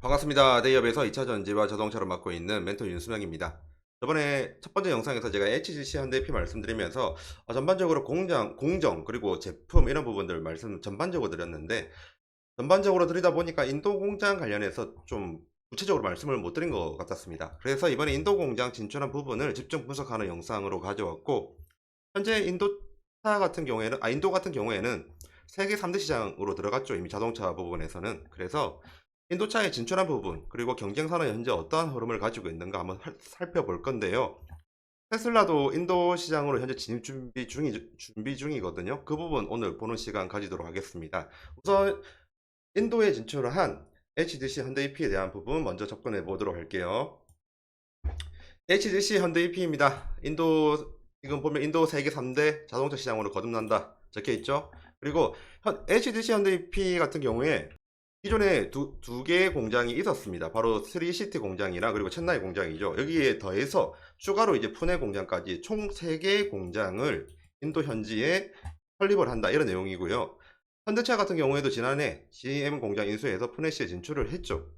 반갑습니다. 대기업에서 2차 전지와 자동차를 맡고 있는 멘토 윤수명입니다. 저번에 첫 번째 영상에서 제가 HGC 현대P 말씀드리면서 전반적으로 공정, 그리고 제품 이런 부분들 말씀 전반적으로 드렸는데, 전반적으로 드리다 보니까 인도 공장 관련해서 좀 구체적으로 말씀을 못 드린 것 같았습니다. 그래서 이번에 인도 공장 진출한 부분을 집중 분석하는 영상으로 가져왔고, 현재 인도 같은 경우에는 세계 3대 시장으로 들어갔죠. 이미 자동차 부분에서는. 그래서 인도차에 진출한 부분, 그리고 경쟁사는 현재 어떠한 흐름을 가지고 있는가 한번 살펴볼 건데요. 테슬라도 인도 시장으로 현재 진입 준비 중이거든요. 그 부분 오늘 보는 시간 가지도록 하겠습니다. 우선 인도에 진출한 HDC 현대EP에 대한 부분 먼저 접근해 보도록 할게요. HDC 현대EP입니다. 지금 보면 인도 세계 3대 자동차 시장으로 거듭난다 적혀 있죠. 그리고 HDC 현대EP 같은 경우에 기존에 두 개의 공장이 있었습니다. 바로 스리시티 공장이랑 그리고 첸나이 공장이죠. 여기에 더해서 추가로 이제 푸네 공장까지 총 3개의 공장을 인도 현지에 설립을 한다, 이런 내용이고요. 현대차 같은 경우에도 지난해 GM 공장 인수해서 푸네시에 진출을 했죠.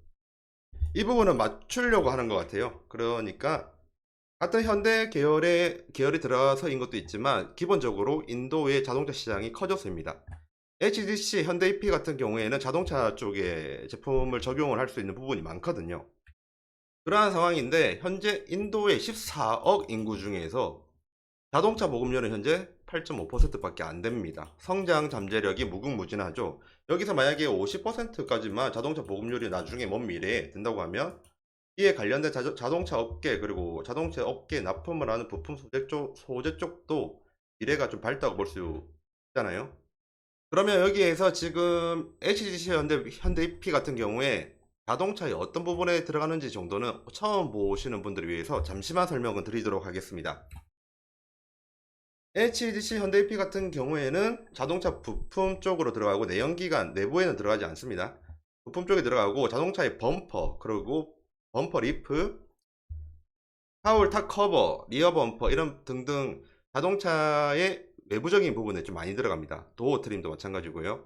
이 부분은 맞추려고 하는 것 같아요. 그러니까 같은 현대 계열이 들어서인 것도 있지만 기본적으로 인도의 자동차 시장이 커졌습니다. HDC, 현대EP 같은 경우에는 자동차 쪽에 제품을 적용을 할 수 있는 부분이 많거든요. 그러한 상황인데 현재 인도의 14억 인구 중에서 자동차 보급률은 현재 8.5%밖에 안 됩니다. 성장 잠재력이 무궁무진하죠. 여기서 만약에 50%까지만 자동차 보급률이 나중에 먼 미래에 된다고 하면 이에 관련된 자동차 업계, 그리고 자동차 업계에 납품을 하는 부품 소재 쪽도 미래가 좀 밝다고 볼 수 있잖아요. 그러면 여기에서 지금 HGC 현대EP 같은 경우에 자동차의 어떤 부분에 들어가는지 정도는 처음 보시는 분들을 위해서 잠시만 설명을 드리도록 하겠습니다. HGC 현대EP 같은 경우에는 자동차 부품 쪽으로 들어가고 내연기관 내부에는 들어가지 않습니다. 부품 쪽에 들어가고 자동차의 범퍼, 그리고 범퍼 리프, 하울 탑 커버, 리어 범퍼 이런 등등 자동차의 외부적인 부분에 좀 많이 들어갑니다. 도어 트림도 마찬가지고요.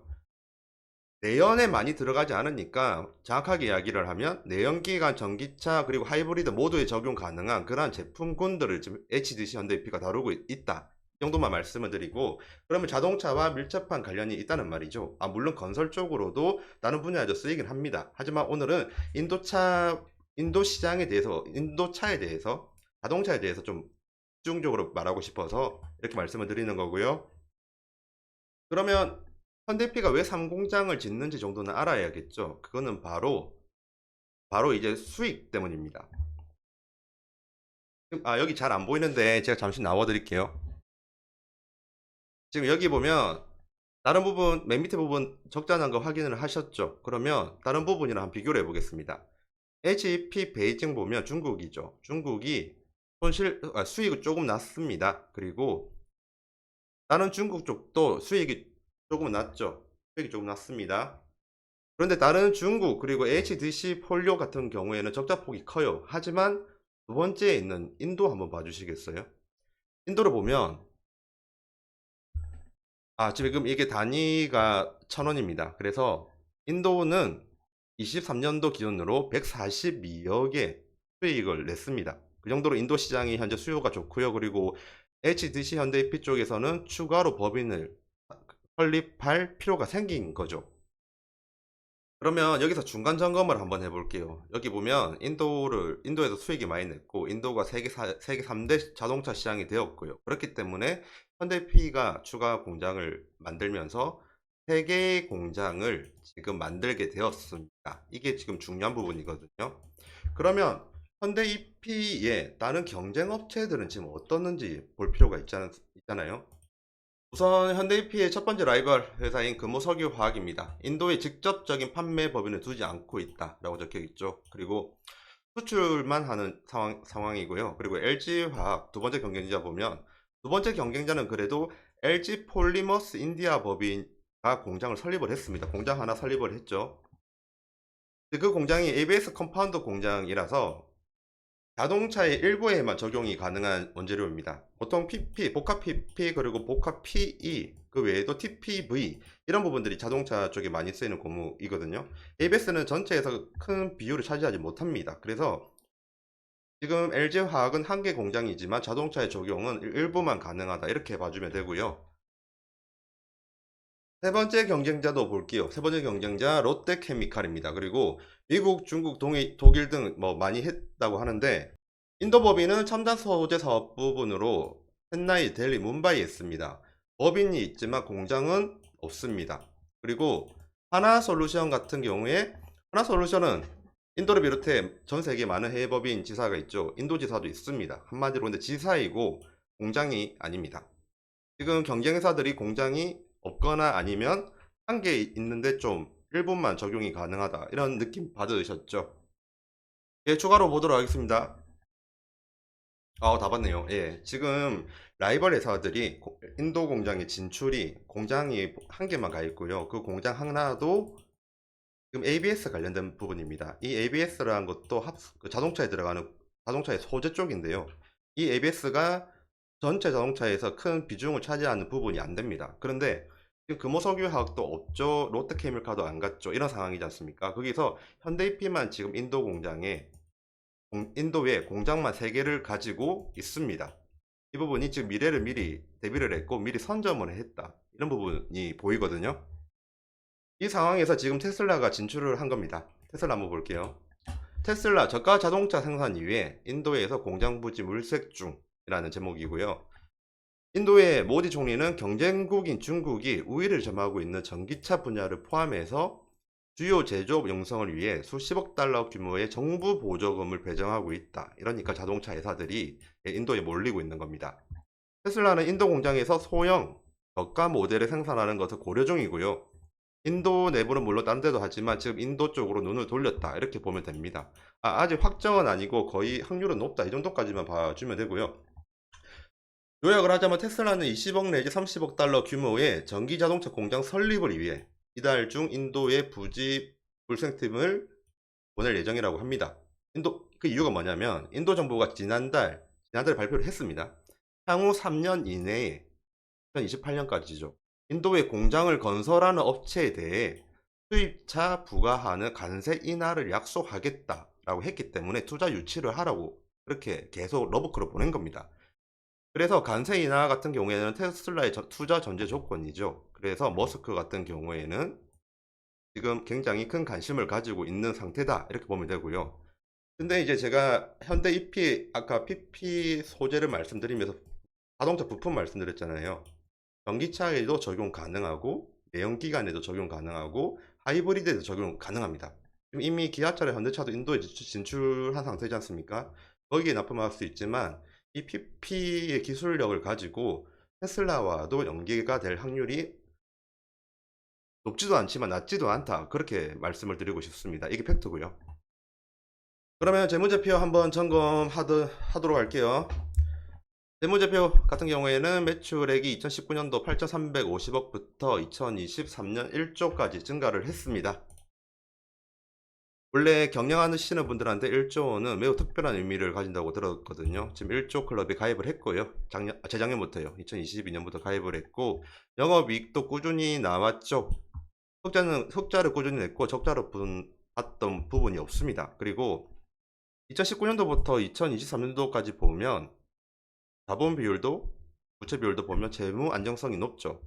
내연에 많이 들어가지 않으니까 정확하게 이야기를 하면 내연기관, 전기차, 그리고 하이브리드 모두에 적용 가능한 그러한 제품군들을 지금 HDC 현대EP가 다루고 있다, 이 정도만 말씀을 드리고, 그러면 자동차와 밀접한 관련이 있다는 말이죠. 물론 건설 쪽으로도 다른 분야에도 쓰이긴 합니다. 하지만 오늘은 인도 시장에 대해서, 인도차에 대해서, 자동차에 대해서 좀 집중적으로 말하고 싶어서 이렇게 말씀을 드리는 거고요. 그러면 현대P가 왜 3공장을 짓는지 정도는 알아야겠죠. 그거는 바로 이제 수익 때문입니다. 여기 잘 안 보이는데 제가 잠시 나와 드릴게요. 지금 여기 보면 다른 부분, 맨 밑에 부분 적자난 거 확인을 하셨죠. 그러면 다른 부분이랑 한번 비교를 해보겠습니다. HEP 베이징 보면 중국이죠. 중국이 수익이 조금 낮습니다. 그리고 다른 중국 쪽도 수익이 조금 낮죠. 수익이 조금 낮습니다. 그런데 다른 중국, 그리고 HDC 폴리오 같은 경우에는 적자폭이 커요. 하지만 두 번째에 있는 인도 한번 봐주시겠어요? 인도를 보면 지금 이게 단위가 1,000원입니다. 그래서 인도는 23년도 기준으로 142억의 수익을 냈습니다. 그 정도로 인도 시장이 현재 수요가 좋고요. 그리고 HDC 현대EP 쪽에서는 추가로 법인을 설립할 필요가 생긴 거죠. 그러면 여기서 중간 점검을 한번 해볼게요. 여기 보면 인도에서 수익이 많이 냈고, 인도가 세계 3대 자동차 시장이 되었고요. 그렇기 때문에 현대P가 추가 공장을 만들면서 3개의 공장을 지금 만들게 되었습니다. 이게 지금 중요한 부분이거든요. 그러면 현대EP의 다른 경쟁 업체들은 지금 어떻는지 볼 필요가 있잖아요. 우선 현대EP의 첫 번째 라이벌 회사인 금호석유화학입니다. 인도에 직접적인 판매 법인을 두지 않고 있다라고 적혀 있죠. 그리고 수출만 하는 상황이고요. 그리고 LG화학 두 번째 경쟁자 보면, 두 번째 경쟁자는 그래도 LG 폴리머스 인디아 법인가 공장을 설립을 했습니다. 공장 하나 설립을 했죠. 그 공장이 ABS 컴파운드 공장이라서 자동차의 일부에만 적용이 가능한 원재료입니다. 보통 PP, 복합 PP 그리고 복합 PE 그 외에도 TPV 이런 부분들이 자동차 쪽에 많이 쓰이는 고무이거든요. ABS는 전체에서 큰 비율을 차지하지 못합니다. 그래서 지금 LG화학은 한 개 공장이지만 자동차의 적용은 일부만 가능하다 이렇게 봐주면 되고요. 세 번째 경쟁자도 볼게요. 세 번째 경쟁자 롯데케미칼입니다. 그리고 미국, 중국, 독일 등 뭐 많이 했다고 하는데 인도법인은 첨단 소재 사업 부분으로 헨나이, 델리, 뭄바이에 있습니다. 법인이 있지만 공장은 없습니다. 그리고 하나솔루션 같은 경우에 하나솔루션은 인도를 비롯해 전 세계 많은 해외 법인 지사가 있죠. 인도 지사도 있습니다. 한마디로 근데 지사이고 공장이 아닙니다. 지금 경쟁사들이 공장이 없거나 아니면 한 개 있는데 좀 일부만 적용이 가능하다 이런 느낌 받으셨죠? 예, 추가로 보도록 하겠습니다. 다 봤네요. 예, 지금 라이벌 회사들이 인도 공장의 진출이 공장이 한 개만 가 있고요. 그 공장 하나도 지금 ABS 관련된 부분입니다. 이 ABS라는 것도 그 자동차에 들어가는 자동차의 소재 쪽인데요. 이 ABS가 전체 자동차에서 큰 비중을 차지하는 부분이 안 됩니다. 그런데 지금 금호석유화학도 없죠. 롯데케미칼도 안 갔죠. 이런 상황이지 않습니까? 거기서 현대이피만 지금 인도 공장에 인도에 공장만 3개를 가지고 있습니다. 이 부분이 지금 미래를 미리 대비를 했고 미리 선점을 했다. 이런 부분이 보이거든요. 이 상황에서 지금 테슬라가 진출을 한 겁니다. 테슬라 한번 볼게요. 테슬라 저가 자동차 생산 이후에 인도에서 공장 부지 물색 중이라는 제목이고요. 인도의 모디 총리는 경쟁국인 중국이 우위를 점하고 있는 전기차 분야를 포함해서 주요 제조업 양성을 위해 수십억 달러 규모의 정부 보조금을 배정하고 있다. 이러니까 자동차 회사들이 인도에 몰리고 있는 겁니다. 테슬라는 인도 공장에서 소형 저가 모델을 생산하는 것을 고려 중이고요. 인도 내부는 물론 딴 데도 하지만 지금 인도 쪽으로 눈을 돌렸다. 이렇게 보면 됩니다. 아직 확정은 아니고 거의 확률은 높다. 이 정도까지만 봐주면 되고요. 요약을 하자면 테슬라는 20억 내지 30억 달러 규모의 전기 자동차 공장 설립을 위해 이달 중 인도에 부지 불생팀을 보낼 예정이라고 합니다. 그 이유가 뭐냐면 인도 정부가 지난달 발표를 했습니다. 향후 3년 이내에 2028년까지죠. 인도에 공장을 건설하는 업체에 대해 수입차 부과하는 관세 인하를 약속하겠다라고 했기 때문에 투자 유치를 하라고 그렇게 계속 러브콜을 보낸 겁니다. 그래서 관세 인하 같은 경우에는 테슬라의 투자 전제 조건이죠. 그래서 머스크 같은 경우에는 지금 굉장히 큰 관심을 가지고 있는 상태다. 이렇게 보면 되고요. 근데 이제 제가 현대 EP 아까 PP 소재를 말씀드리면서 자동차 부품 말씀드렸잖아요. 전기차에도 적용 가능하고 내연기관에도 적용 가능하고 하이브리드에도 적용 가능합니다. 지금 이미 기아차랑 현대차도 인도에 진출한 상태지 않습니까? 거기에 납품할 수 있지만 이 PP의 기술력을 가지고 테슬라와도 연계가 될 확률이 높지도 않지만 낮지도 않다. 그렇게 말씀을 드리고 싶습니다. 이게 팩트고요. 그러면 재무제표 한번 점검하도록 할게요. 재무제표 같은 경우에는 매출액이 2019년도 8,350억부터 2023년 1조까지 증가를 했습니다. 원래 경영하시는 분들한테 1조원은 매우 특별한 의미를 가진다고 들었거든요. 지금 1조 클럽에 가입을 했고요. 재작년부터요. 2022년부터 가입을 했고 영업이익도 꾸준히 나왔죠. 흑자를 꾸준히 냈고 적자로 봤던 부분이 없습니다. 그리고 2019년도부터 2023년도까지 보면 자본 비율도 부채 비율도 보면 재무 안정성이 높죠.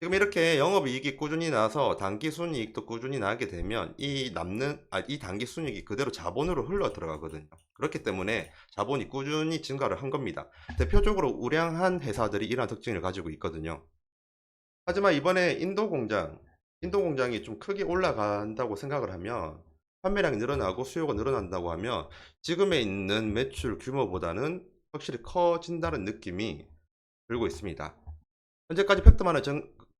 지금 이렇게 영업이익이 꾸준히 나서 당기순이익도 꾸준히 나게 되면 이 당기순이익이 그대로 자본으로 흘러 들어가거든요. 그렇기 때문에 자본이 꾸준히 증가를 한 겁니다. 대표적으로 우량한 회사들이 이러한 특징을 가지고 있거든요. 하지만 이번에 인도 공장이 좀 크게 올라간다고 생각을 하면 판매량이 늘어나고 수요가 늘어난다고 하면 지금에 있는 매출 규모보다는 확실히 커진다는 느낌이 들고 있습니다. 현재까지 팩트만을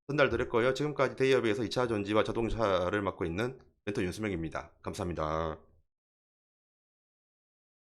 전달드렸고요. 지금까지 대기업에서 2차 전지와 자동차를 맡고 있는 멘토 윤수명입니다. 감사합니다.